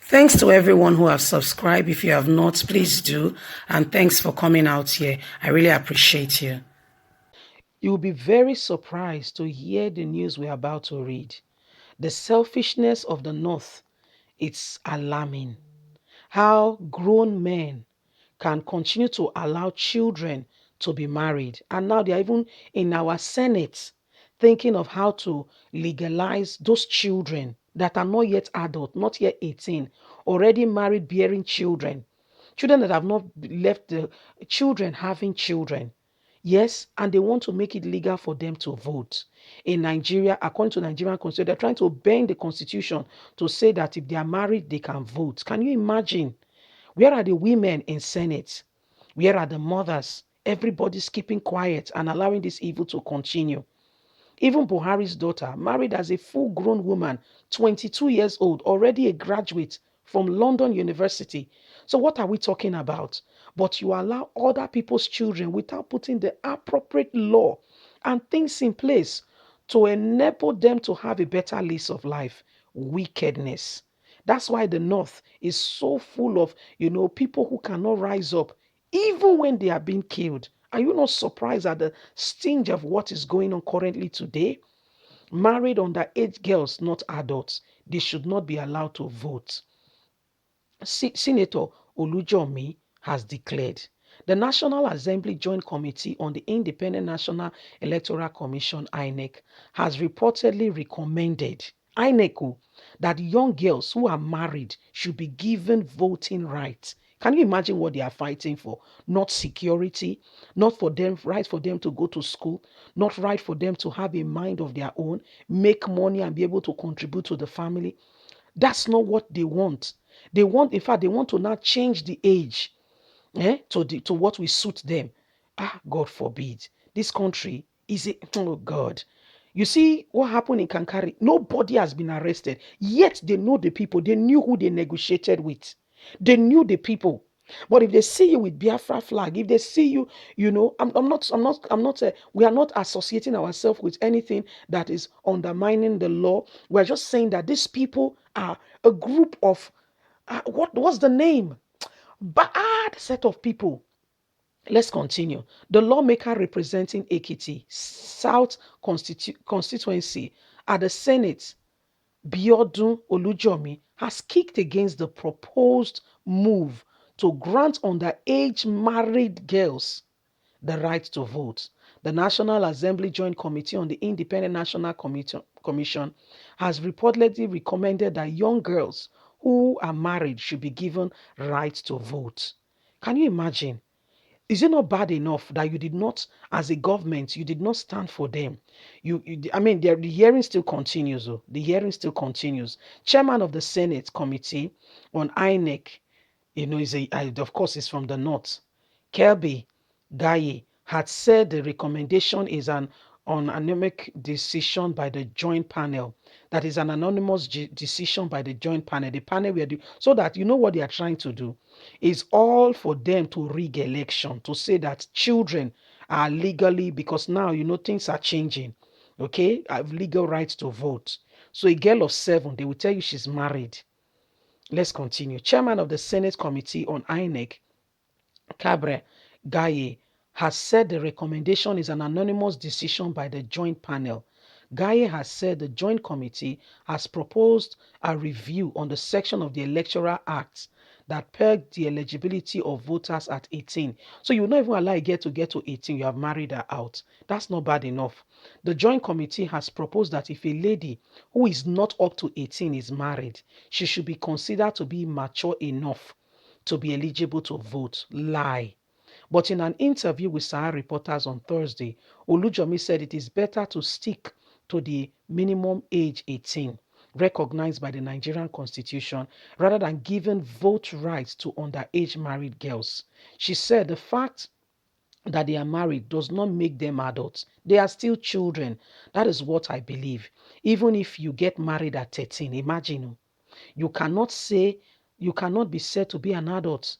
Thanks to everyone who have subscribed. If you have not, please do. And thanks for coming out here. I really appreciate you. You'll be very surprised to hear the news we're about to read. The selfishness of the North, it's alarming. How grown men can continue to allow children to be married. And now they're even in our Senate thinking of how to legalize those children that are not yet adult, not yet 18, already married, bearing children. Children that have not left the children having children. Yes, and they want to make it legal for them to vote. In Nigeria, according to Nigerian constitution, they're trying to bend the constitution to say that if they are married, they can vote. Can you imagine? Where are the women in Senate? Where are the mothers? Everybody's keeping quiet and allowing this evil to continue. Even Buhari's daughter, married as a full grown woman, 22 years old, already a graduate from London University. So, what are we talking about? But you allow other people's children without putting the appropriate law and things in place to enable them to have a better lease of life. Wickedness. That's why the North is so full of, people who cannot rise up, even when they are being killed. Are you not surprised at the stinge of what is going on currently today? Married underage girls, not adults, they should not be allowed to vote. Senator Olujomi has declared. The National Assembly Joint Committee on the Independent National Electoral Commission, INEC, has reportedly recommended INEC that young girls who are married should be given voting rights. Can you imagine what they are fighting for? Not security, not for them, right for them to go to school, not right for them to have a mind of their own, make money and be able to contribute to the family. That's not what they want. They want, in fact, they want to now change the age to what will suit them. God forbid. This country is a, oh God. You see what happened in Kankari? Nobody has been arrested. Yet they know the people. They knew who they negotiated with. They knew the people. But if they see you with Biafra flag, if they see you, we are not associating ourselves with anything that is undermining the law. We're just saying that these people are a group of, what's the name? Bad set of people. Let's continue. The lawmaker representing Ekiti South constituency at the Senate, Biodun Olujomi, has kicked against the proposed move to grant underage married girls the right to vote. The National Assembly Joint Committee on the Independent National Commission has reportedly recommended that young girls who are married should be given rights to vote. Can you imagine? Is it not bad enough that you did not, as a government, you did not stand for them? The hearing still continues. Oh, the hearing still continues. Chairman of the Senate Committee on INEC, of course, is from the North. Kelby Gaye had said the recommendation is an anonymous decision by the joint panel. That is an anonymous decision by the joint panel. The panel we are doing, so that you know what they are trying to do is all for them to rig election, to say that children are legally, because now things are changing. Okay, I have legal rights to vote. So a girl of 7, they will tell you she's married. Let's continue. Chairman of the Senate Committee on INEC, Cabre Gaye, has said the recommendation is an anonymous decision by the joint panel. Gaye has said the joint committee has proposed a review on the section of the Electoral Act that pegged the eligibility of voters at 18. So you will not even allow a girl to get to 18, you have married her out. That's not bad enough. The joint committee has proposed that if a lady who is not up to 18 is married, she should be considered to be mature enough to be eligible to vote. Lie. But in an interview with Sahara reporters on Thursday, Olujomi said it is better to stick to the minimum age 18 recognized by the Nigerian constitution rather than giving vote rights to underage married girls. She said the fact that they are married does not make them adults. They are still children. That is what I believe. Even if you get married at 13, imagine you cannot be said to be an adult.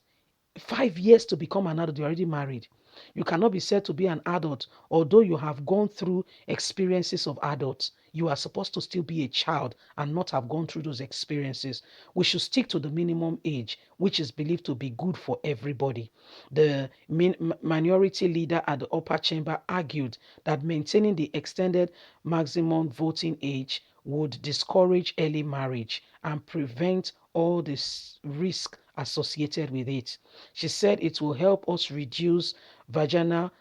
5 years to become an adult, you're already married. You cannot be said to be an adult, although you have gone through experiences of adults. You are supposed to still be a child and not have gone through those experiences. We should stick to the minimum age, which is believed to be good for everybody. The minority leader at the upper chamber argued that maintaining the extended maximum voting age would discourage early marriage and prevent all this risk associated with it. She said it will help us reduce vaginal,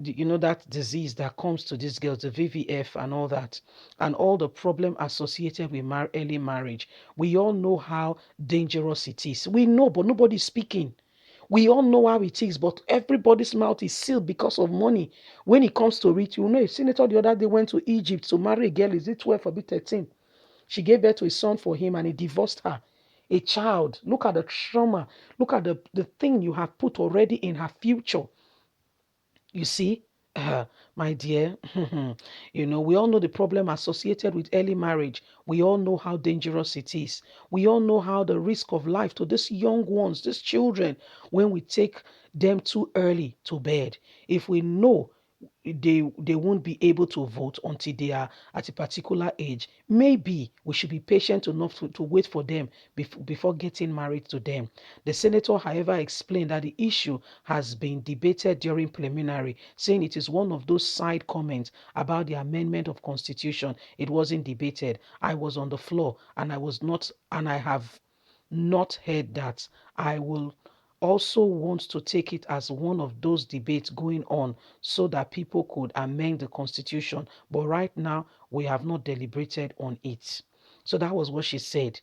that disease that comes to these girls, the VVF and all that, and all the problem associated with early marriage. We all know how dangerous it is. We know, but nobody's speaking. We all know how it is, but everybody's mouth is sealed because of money. When it comes to it, a senator the other day went to Egypt to marry a girl, is it 12 or 13? She gave birth to a son for him and he divorced her. A child. Look at the trauma. Look at the thing you have put already in her future. You see, my dear, we all know the problem associated with early marriage. We all know how dangerous it is. We all know how the risk of life to these young ones, these children, when we take them too early to bed. If we know they won't be able to vote until they are at a particular age, maybe we should be patient enough to wait for them before getting married to them. The senator, however, explained that the issue has been debated during preliminary, saying it is one of those side comments about the amendment of constitution. It wasn't debated. I was on the floor and I have not heard that. I will also want to take it as one of those debates going on so that people could amend the constitution. But right now, we have not deliberated on it. So that was what she said.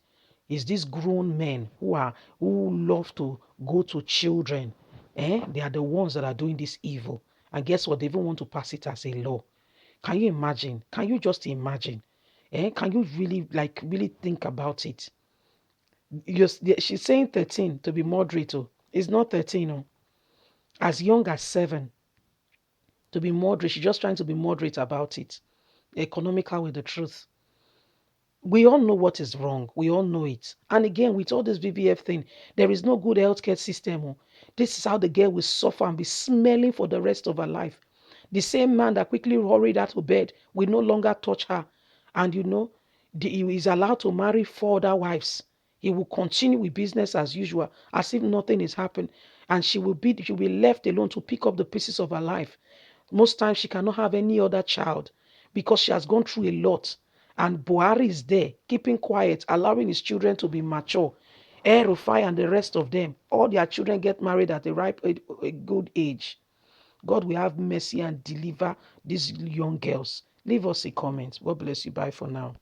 Is these grown men who love to go to children, they are the ones that are doing this evil. And guess what? They even want to pass it as a law. Can you imagine? Can you just imagine? Can you really think about it? She's saying 13 to be moderate. Oh. It's not 13. Oh. As young as 7 to be moderate. She's just trying to be moderate about it. Economical with the truth. We all know what is wrong. We all know it. And again, with all this VVF thing, there is no good healthcare system. Oh. This is how the girl will suffer and be smelling for the rest of her life. The same man that quickly hurried her to bed will no longer touch her. And he is allowed to marry 4 other wives. He will continue with business as usual, as if nothing is happened. And she'll be left alone to pick up the pieces of her life. Most times she cannot have any other child because she has gone through a lot. And Buhari is there, keeping quiet, allowing his children to be mature. Rufai and the rest of them, all their children get married at a good age. God will have mercy and deliver these young girls. Leave us a comment. God bless you. Bye for now.